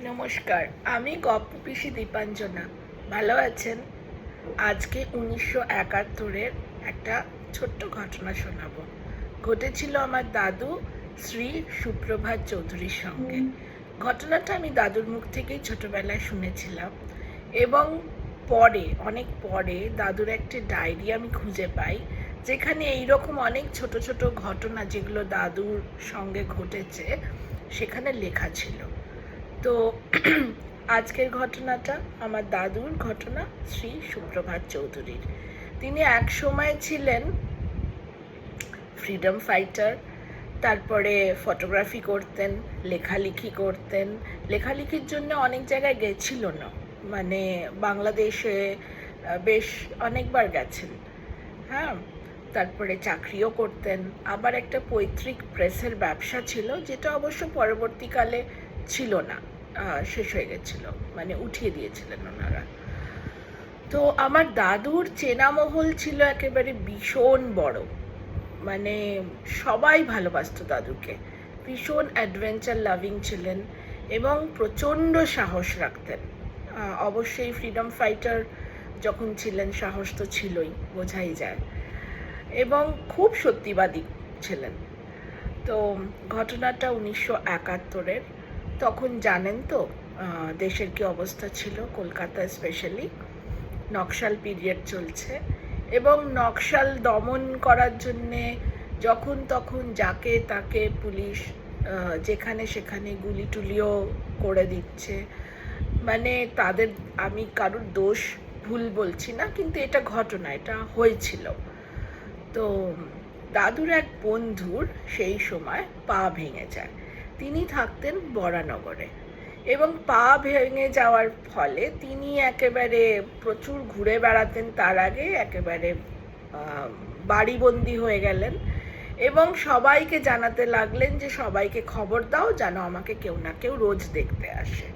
নমস্কার, আমি গপ্প পিসি দীপাঞ্জনা। ভালো আছেন? আজকে 1971-এর একটা ছোট্ট ঘটনা শোনাবো। ঘটেছিল আমার দাদু শ্রী সুপ্রভাত চৌধুরীর সঙ্গে। ঘটনাটা আমি দাদুর মুখ থেকেই ছোটবেলায় শুনেছিলাম এবং অনেক পরে দাদুর একটা ডায়েরি আমি খুঁজে পাই, যেখানে এইরকম অনেক ছোট ছোট ঘটনা যেগুলো দাদুর সঙ্গে ঘটেছে সেখানে লেখা ছিল। তো আজকের ঘটনাটা আমার দাদুর ঘটনা, শ্রী সুপ্রভাত চৌধুরীর। তিনি এক সময় ছিলেন ফ্রিডম ফাইটার, তারপরে ফটোগ্রাফি করতেন, লেখালেখি করতেন। লেখালেখির জন্য অনেক জায়গায় গেছিল না, মানে বাংলাদেশে বেশ অনেকবার গেছেন। হ্যাঁ, তারপরে চাকরিও করতেন। আবার একটা পৈতৃক প্রেসের ব্যবসা ছিল, যেটা অবশ্য পরবর্তীকালে ছিল না, শেষ হয়ে গেছিল, মানে উঠিয়ে দিয়েছিলেন ওনারা। তো আমার দাদুর চেনা মহল ছিল একেবারে ভীষণ বড়, মানে সবাই ভালোবাসতো দাদুকে। ভীষণ অ্যাডভেঞ্চার লাভিং ছিলেন এবং প্রচণ্ড সাহস রাখতেন। অবশ্যই ফ্রিডম ফাইটার যখন ছিলেন সাহস তো ছিলই, বোঝাই যায়। এবং খুব সত্যিবাদী ছিলেন। তো ঘটনাটা 1971-এর। তখন জানেন তো দেশের কি অবস্থা ছিল, কলকাতায় স্পেশালি নকশাল পিরিয়ড চলছে এবং নকশাল দমন করার জন্যে যখন তখন যাকে তাকে পুলিশ যেখানে সেখানে গুলি টুলিও করে দিচ্ছে। মানে তাদের, আমি কারোর দোষ ভুল বলছি না, কিন্তু এটা ঘটনা, এটা হয়েছিল। তো দাদুর এক বন্ধুর সেই সময় পা ভেঙে যায়। তিনি থাকতেন বরানগরে এবং পা ভেঙে যাওয়ার ফলে তিনি একেবারে প্রচুর ঘুরে বেড়াতেন। তার আগে একেবারে বাড়িবন্দি হয়ে গেলেন এবং সবাইকে জানাতে লাগলেন যে সবাইকে খবর দাও যেন আমাকে কেউ না কেউ রোজ দেখতে আসে।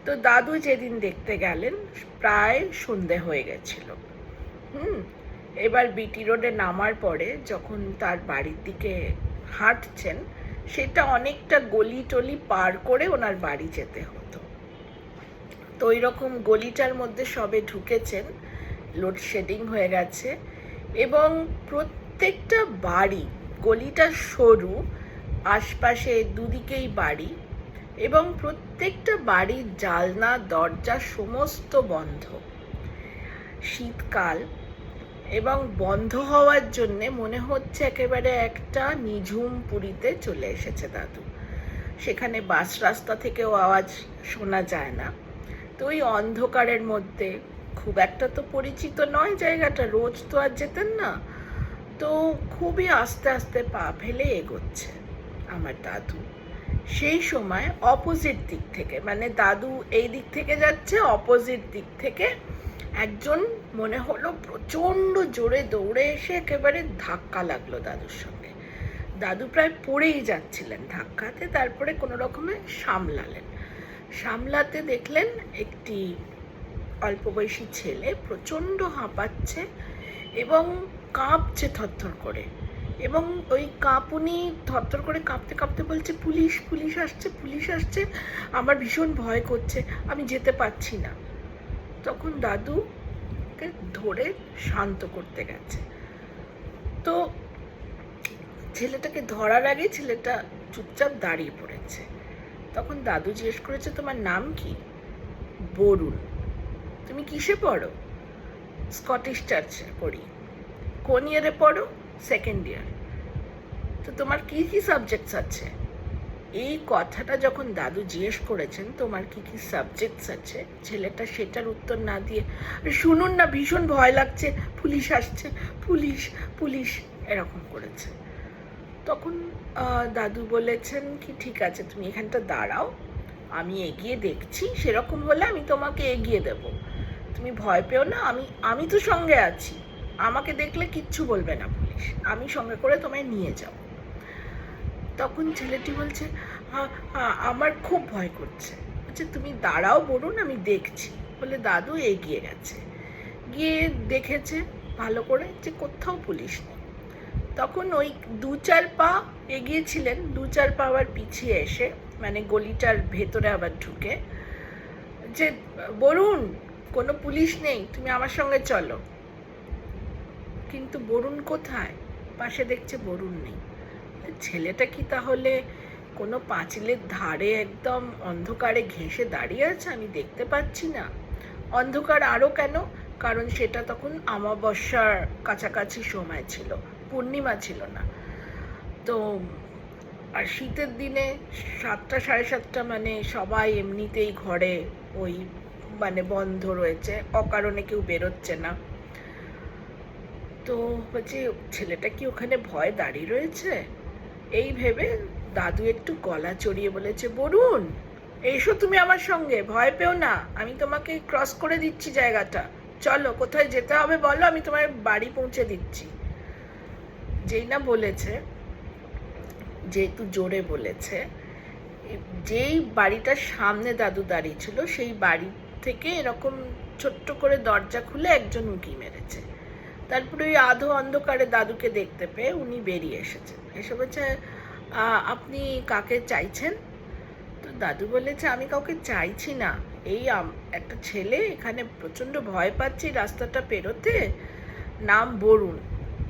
তো দাদু যেদিন দেখতে গেলেন প্রায় সন্ধে হয়ে গেছিল। এবার বিটি রোডে নামার পরে যখন তার বাড়ির দিকে হাঁটছেন, সেটা অনেকটা গলি টলি পার করে ওনার বাড়ি যেতে হতো। তো ওই রকম গলিটার মধ্যে সবে ঢুকেছেন, লোডশেডিং হয়ে গেছে এবং প্রত্যেকটা বাড়ি, গলিটা সরু, আশপাশে দুদিকেই বাড়ি এবং প্রত্যেকটা বাড়ির জানলা দরজা সমস্ত বন্ধ। শীতকাল এবং বন্ধ হওয়ার জন্যে মনে হচ্ছে একেবারে একটা নিঝুম পুরীতে চলে এসেছে দাদু। সেখানে বাস রাস্তা থেকেও আওয়াজ শোনা যায় না। তো ওই অন্ধকারের মধ্যে, খুব একটা তো পরিচিত নয় জায়গাটা, রোজ তো আর যেতেন না, তো খুবই আস্তে আস্তে পা ফেলে এগোচ্ছে আমার দাদু। সেই সময় অপোজিট দিক থেকে, মানে দাদু এই দিক থেকে যাচ্ছে, অপোজিট দিক থেকে একজন মনে হলো প্রচণ্ড জোরে দৌড়ে এসে একেবারে ধাক্কা লাগলো দাদুর সঙ্গে। দাদু প্রায় পড়েই যাচ্ছিলেন ধাক্কাতে, তারপরে কোনো রকমে সামলাতে দেখলেন একটি অল্প বয়সী ছেলে প্রচণ্ড হাঁপাচ্ছে এবং কাঁপছে থরথর করে, এবং ওই কাঁপুনি থরথর করে কাঁপতে কাঁপতে বলছে, পুলিশ পুলিশ আসছে, পুলিশ আসছে, আমার ভীষণ ভয় করছে, আমি যেতে পারছি না। তখন দাদুকে ধরে শান্ত করতে গেছে। তো ছেলেটাকে ধরার আগে ছেলেটা চুপচাপ দাঁড়িয়ে পড়েছে। তখন দাদু জিজ্ঞেস করেছে, তোমার নাম কি? বরুণ। তুমি কিসে পড়ো? স্কটিশ চার্চে পড়ি। কোন ইয়ারে পড়ো? Second year. তো তোমার কি কি সাবজেক্টস আছে? এই কথাটা যখন দাদু জিজ্ঞেস করেছেন তোমার কি কি সাবজেক্টস আছে, ছেলেটা সেটার উত্তর না দিয়ে, শুনুন না ভীষণ ভয় লাগছে, পুলিশ আসছে, পুলিশ পুলিশ, এরকম করেছে। তখন দাদু বলেছেন কি, ঠিক আছে তুমি এখানটা দাঁড়াও, আমি এগিয়ে দেখছি, সেরকম হলে আমি তোমাকে এগিয়ে দেব, তুমি ভয় পেও না, আমি তো সঙ্গে আছি, আমাকে দেখলে কিচ্ছু বলবে না পুলিশ, আমি সঙ্গে করে তোমায় নিয়ে যাব। তখন ছেলেটি বলছে, আমার খুব ভয় করছে। বলছে তুমি দাঁড়াও বলুন, আমি দেখছি। বলে দাদু এগিয়ে গেছে, গিয়ে দেখেছে ভালো করে যে কোথাও পুলিশ নেই। তখন ওই 2-4 পা এগিয়েছিলেন, 2-4 পা আবার পিছিয়ে এসে মানে গলিটার ভেতরে আবার ঢুকে, যে বরুণ কোনো পুলিশ নেই, তুমি আমার সঙ্গে চলো। কিন্তু বরুণ কোথায়? পাশে দেখছে বরুণ নেই। ছেলেটা কি তাহলে কোনো পাঁচিলের ধারে একদম অন্ধকারে ঘেঁষে দাঁড়িয়ে আছে, আমি দেখতে পাচ্ছি না? অন্ধকার আরও কেন? কারণ সেটা তখন অমাবস্যার কাছাকাছি সময় ছিল, পূর্ণিমা ছিল না। তো আর শীতের দিনে 7টা 7:30 মানে সবাই এমনিতেই ঘরে ওই মানে বন্ধ রয়েছে, অকারণে কেউ বেরোচ্ছে না। তো বলছি ছেলেটা কি ওখানে ভয় দাঁড়িয়ে রয়েছে? এই ভেবে দাদু একটু গলা চড়িয়ে বলেছে, বরুণ এসো তুমি আমার সঙ্গে, ভয় পেও না, আমি তোমাকে ক্রস করে দিচ্ছি জায়গাটা, চলো কোথায় যেতে হবে বলো, আমি তোমার বাড়ি পৌঁছে দিচ্ছি। যেই না বলেছে, যেহেতু জোরে বলেছে, যেই বাড়িটার সামনে দাদু দাঁড়িয়ে ছিল সেই বাড়ি থেকে এরকম ছোট্ট করে দরজা খুলে একজন উঁকি মেরেছে। তারপরে ওই আধো অন্ধকারে দাদুকে দেখতে পেয়ে উনি বেরিয়ে এসেছেন, এসে বলছে, আপনি কাকে চাইছেন? তো দাদু বলেছে, আমি কাউকে চাইছি না, এই একটা ছেলে এখানে প্রচণ্ড ভয় পাচ্ছি রাস্তাটা পেরোতে, নাম বরুণ,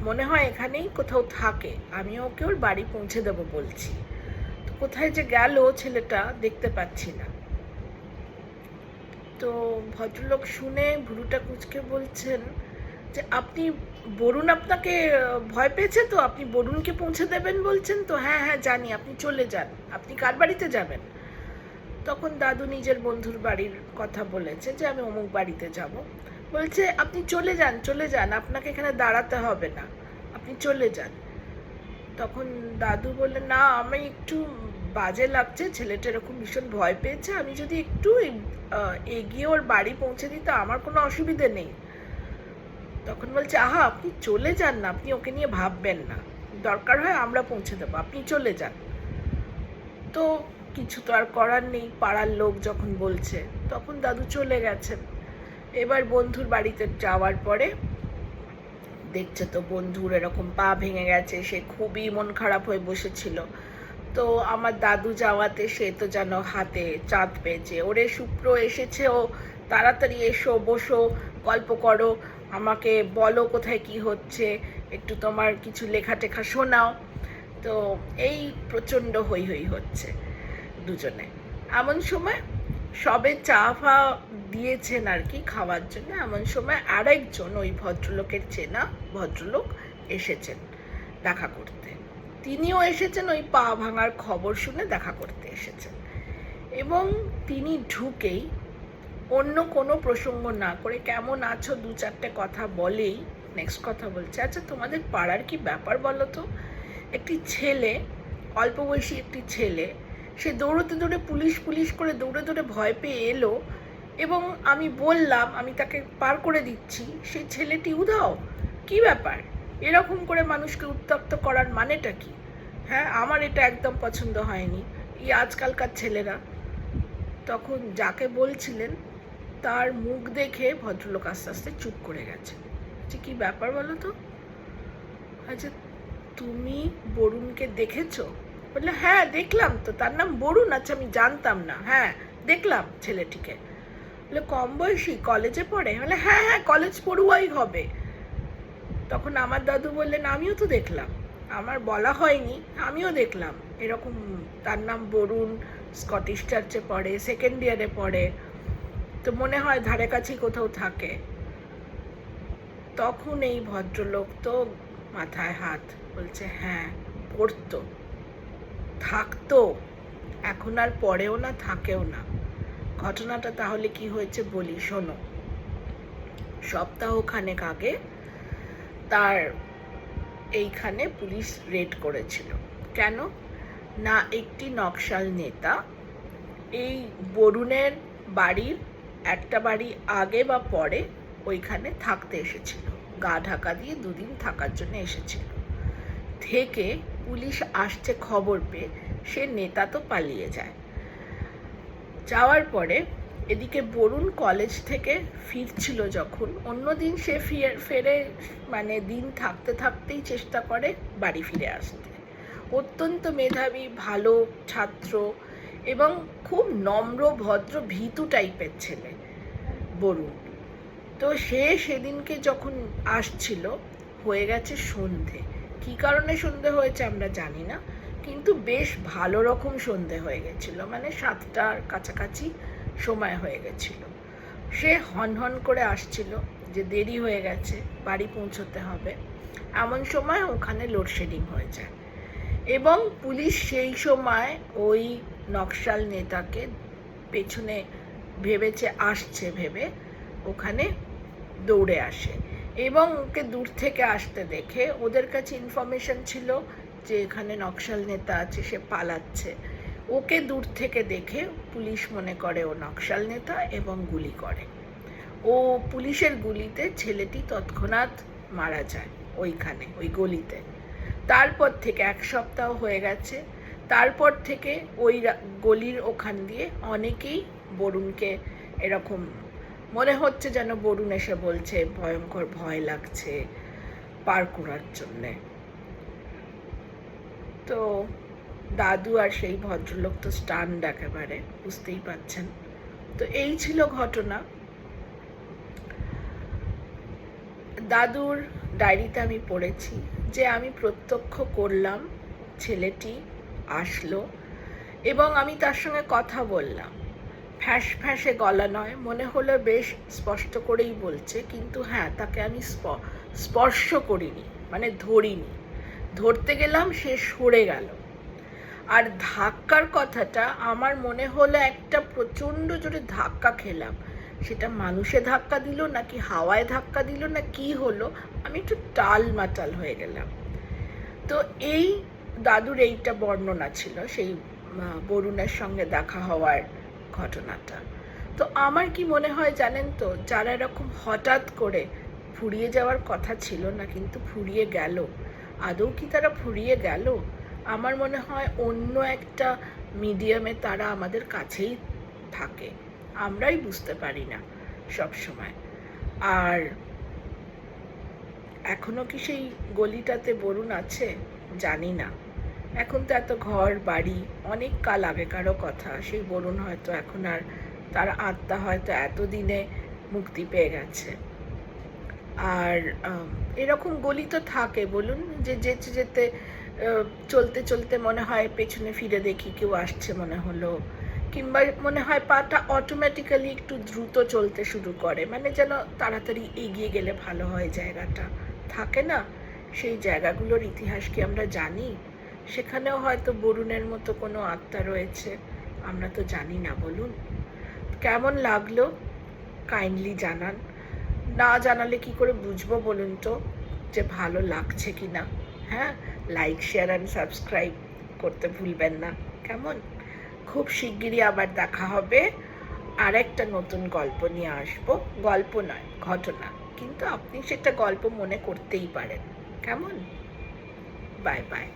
মনে হয় এখানেই কোথাও থাকে, আমি ওকে ওর বাড়ি পৌঁছে দেবো বলছি। তো কোথায় যে গেল ছেলেটা দেখতে পাচ্ছি না। তো ভদ্রলোক শুনে ভুরুটা কুঁচকে বলছেন যে, আপনি বরুণ আপনাকে ভয় পেয়েছে তো, আপনি বরুণকে পৌঁছে দেবেন বলছেন তো? হ্যাঁ হ্যাঁ জানি, আপনি চলে যান, আপনি কার বাড়িতে যাবেন? তখন দাদু নিজের বন্ধুর বাড়ির কথা বলেছে যে আমি অমুক বাড়িতে যাব। বলছে, আপনি চলে যান চলে যান, আপনাকে এখানে দাঁড়াতে হবে না, আপনি চলে যান। তখন দাদু বললে, না আমি একটু বাজে লাগছে, ছেলেটা এরকম ভীষণ ভয় পেয়েছে, আমি যদি একটু এগিয়ে ওর বাড়ি পৌঁছে দিতে আমার কোনো অসুবিধে নেই। তখন বলছে, আহা আপনি চলে যান না, আপনি ওকে নিয়ে ভাববেন না, দরকার হয় আমরা পৌঁছে দেবো, আপনি চলে যান। তো কিছু তো আর করার নেই, পাড়ার লোক যখন বলছে, তখন দাদু চলে গেছেন। এবার বন্ধুর বাড়িতে যাওয়ার পরে দেখছে তো বন্ধুর এরকম পা ভেঙে গেছে, সে খুবই মন খারাপ হয়ে বসেছিল। তো আমার দাদু যাওয়াতে সে তো যেন হাতে চাঁদ পেয়েছে, ওরে শুক্র এসেছে, ও তাড়াতাড়ি এসো বসো, গল্প করো, আমাকে বলো কোথায় কি হচ্ছে, একটু তোমার কিছু লেখা টেখা শোনাও। তো এই প্রচণ্ড হই হই হচ্ছে দুজনে। এমন সময় সবে চা ফা দিয়েছেন আর কি খাওয়ার জন্য, এমন সময় আরেকজন ওই ভদ্রলোকের চেনা ভদ্রলোক এসেছেন দেখা করতে। তিনিও এসেছেন ওই পা ভাঙার খবর শুনে দেখা করতে এসেছেন, এবং তিনি ঢুকেই অন্য কোনো প্রসঙ্গ না করে কেমন আছো 2-4টে কথা বলেই নেক্সট কথা বলছে, আচ্ছা তোমাদের পাড়ার কি ব্যাপার বলো তো? একটি ছেলে, অল্প বয়সী একটি ছেলে, সে দৌড়তে দৌড়ে পুলিশ পুলিশ করে দৌড়ে দৌড়ে ভয় পেয়ে এলো, এবং আমি বললাম আমি তাকে পার করে দিচ্ছি, সেই ছেলেটি উধাও। কি ব্যাপার? এরকম করে মানুষকে উত্তপ্ত করার মানেটা কি? হ্যাঁ, আমার এটা একদম পছন্দ হয়নি, এই আজকালকার ছেলেরা। তখন যাকে বলছিলেন তার মুখ দেখে ভদ্রলোক আস্তে আস্তে চুপ করে গেছে, যে কি ব্যাপার বলো তো? আচ্ছা তুমি বরুণকে দেখেছো? বললে, হ্যাঁ দেখলাম তো, তার নাম বরুণ? আচ্ছা আমি জানতাম না, হ্যাঁ দেখলাম ছেলেটিকে। বলে, কম বয়সী, কলেজে পড়ে? বলে, হ্যাঁ হ্যাঁ কলেজ পড়ুয়াই হবে। তখন আমার দাদু বললেন, আমিও তো দেখলাম, আমার বলা হয়নি, আমিও দেখলাম এরকম, তার নাম বরুণ, স্কটিশ চার্চে পড়ে, 2nd ইয়ারে পড়ে, তো মনে হয় ধারে কাছেই কোথাও থাকে। তখন এই ভদ্রলোক তো মাথায় হাত, বলছে, হ্যাঁ পড়তো, থাকতো, এখন আর পড়েও না থাকেও না। ঘটনাটা তাহলে কি হয়েছে বলি, শোনো। সপ্তাহখানেক আগে তার এইখানে পুলিশ রেড করেছিল। কেন না, একটি নকশাল নেতা এই বরুণের বাড়ির একটা বাড়ি আগে বা পরে ওইখানে থাকতে এসেছিল, গা ঢাকা দিয়ে 2 দিন থাকার জন্য এসেছিল। থেকে পুলিশ আসছে খবর পেয়ে সে নেতা তো পালিয়ে যায়। যাওয়ার পরে এদিকে বরুণ কলেজ থেকে ফিরছিল যখন, অন্যদিন সে ফেরে মানে দিন থাকতে থাকতেই চেষ্টা করে বাড়ি ফিরে আসতে। অত্যন্ত মেধাবী ভালো ছাত্র, এবং খুব নম্র ভদ্র ভীতু টাইপের ছেলে বরুণ। তো সেদিনকে যখন আসছিল, হয়ে গেছে সন্ধে। কী কারণে সন্ধে হয়েছে আমরা জানি না, কিন্তু বেশ ভালো রকম সন্ধে হয়ে গেছিল, মানে 7টার কাছাকাছি সময় হয়ে গেছিল। সে হনহন করে আসছিল যে দেরি হয়ে গেছে, বাড়ি পৌঁছতে হবে। এমন সময় ওখানে লোডশেডিং হয়ে যায় এবং পুলিশ সেই সময় ওই নকশাল নেতাকে পেছনে ভেবেছে আসছে ভেবে ওখানে দৌড়ে আসে এবং ওকে দূর থেকে আসতে দেখে ওদের কাছে ইনফরমেশন ছিল যে এখানে নকশাল নেতা আছে, সে পালাচ্ছে। ওকে দূর থেকে দেখে পুলিশ মনে করে ও নকশাল নেতা এবং গুলি করে। ও পুলিশের গুলিতে ছেলেটি তৎক্ষণাৎ মারা যায় ওইখানে, ওই গলিতে। তারপর থেকে 1 সপ্তাহ হয়ে গেছে। তারপর থেকে ওই গলির ওখান দিয়ে অনেকেই বরুণকে এরকম মনে হচ্ছে যেন বরুণ এসে বলছে ভয়ঙ্কর ভয় লাগছে পার করার জন্যে। তো দাদু আর সেই ভদ্রলোক তো স্টান্ড একেবারে, বুঝতেই পাচ্ছেন। তো এই ছিল ঘটনা। দাদুর ডায়েরিতে আমি পড়েছি যে আমি প্রত্যক্ষ করলাম ছেলেটি আসলো এবং আমি তার সঙ্গে কথা বললাম। ফ্যাঁস ফ্যাঁসে গলা নয়, মনে হলো বেশ স্পষ্ট করেই বলছে, কিন্তু হ্যাঁ, তাকে আমি স্পর্শ করিনি, মানে ধরিনি। ধরতে গেলাম, সে সরে গেল। আর ধাক্কার কথাটা আমার মনে হলো একটা প্রচণ্ড জোরে ধাক্কা খেলাম। সেটা মানুষে ধাক্কা দিল নাকি হাওয়ায় ধাক্কা দিল না কি হলো, আমি একটু টালমাটাল হয়ে গেলাম। তো এই দাদুর এইটা বর্ণনা ছিল সেই বরুণের সঙ্গে দেখা হওয়ার ঘটনাটা। তো আমার কি মনে হয় জানেন তো, যারা এরকম হঠাৎ করে ফুরিয়ে যাওয়ার কথা ছিল না কিন্তু ফুরিয়ে গেল, আদৌ কি তারা ফুরিয়ে গেল? আমার মনে হয় অন্য একটা মিডিয়ামে তারা আমাদের কাছেই থাকে, আমরাই বুঝতে পারি না সব সময়। আর এখনো কি সেই গলিটাতে বরুণ আছে জানি না। এখন তো এত ঘর বাড়ি, অনেক কাল আগেকারও কথা। সেই বরুণ হয়তো এখন আর, তার আত্মা হয়তো এতদিনে মুক্তি পেয়ে গেছে। আর এরকম গলি তো থাকে বলুন, যে যেতে যেতে চলতে চলতে মনে হয় পেছনে ফিরে দেখি কেউ আসছে মনে হলো, কিংবা মনে হয় পাটা অটোমেটিক্যালি একটু দ্রুত চলতে শুরু করে, মানে যেন তাড়াতাড়ি এগিয়ে গেলে ভালো হয় জায়গাটা, থাকে না? সেই জায়গাগুলোর ইতিহাস কি আমরা জানি? সেখানেও হয়তো বরুণের মতো কোনো আত্মা রয়েছে, আমরা তো জানি না। বলুন কেমন লাগলো, কাইন্ডলি জানান। না জানালে কি করে বুঝবো বলুন তো যে ভালো লাগছে কি না? হ্যাঁ, লাইক শেয়ার অ্যান্ড সাবস্ক্রাইব করতে ভুলবেন না, কেমন? খুব শিগগিরই আবার দেখা হবে, আর একটা নতুন গল্প নিয়ে আসবো। গল্প নয়, ঘটনা, কিন্তু আপনি সেটা গল্প মনে করতেই পারেন, কেমন? Bye bye.